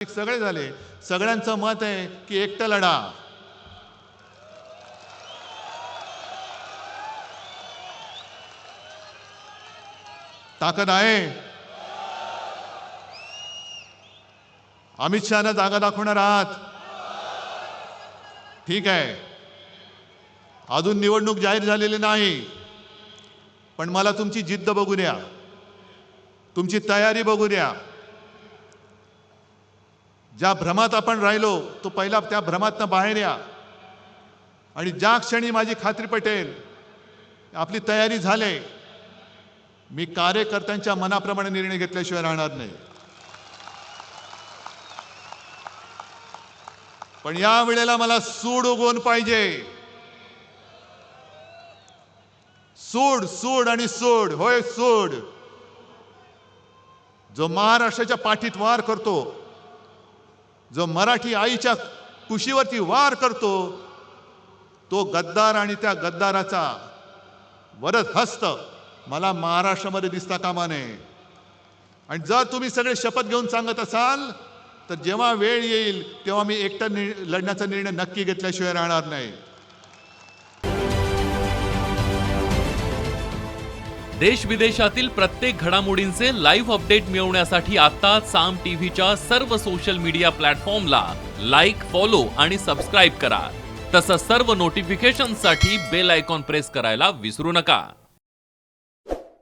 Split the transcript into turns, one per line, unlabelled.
सगळे झाले, सगळ्यांचं मत आहे की एकटं लढा. ताकद आहे. अमित शहाना जागा दाखवणार आहात. ठीक आहे, अजून निवडणूक जाहीर झालेली नाही, पण मला तुमची जिद्द बघू द्या, तुमची तयारी बघू द्या. ज्या भ्रमात आपण राहिलो तो पहिला त्या भ्रमातनं बाहेर या. आणि ज्या क्षणी माझी खात्री पटेल आपली तयारी झाले, मी कार्यकर्त्यांच्या मनाप्रमाणे निर्णय घेतल्याशिवाय राहणार नाही. पण या वेळेला मला सूड उगवून पाहिजे. सूड सूड आणि सूड, होय सूड. जो महाराष्ट्राच्या पाठीत वार करतो, जो मराठी आईच्या कुशीवरती वार करतो, तो गद्दार आणि त्या गद्दाराचा वरद हस्त मला महाराष्ट्रामध्ये दिसता कामा नये. आणि जर तुम्ही सगळे शपथ घेऊन सांगत असाल तर जेव्हा वेळ येईल तेव्हा मी एकटा लढण्याचा निर्णय नक्की घेतल्याशिवाय राहणार नाही.
देश विदेशातील प्रत्येक घडामोडींचे लाईव्ह अपडेट मिळवण्यासाठी आता साम टीव्हीच्या सर्व सोशल मीडिया प्लॅटफॉर्मला लाईक, फॉलो आणि सबस्क्राईब करा. तसंच सर्व नोटिफिकेशनसाठी बेल आयकॉन प्रेस करायला विसरू नका.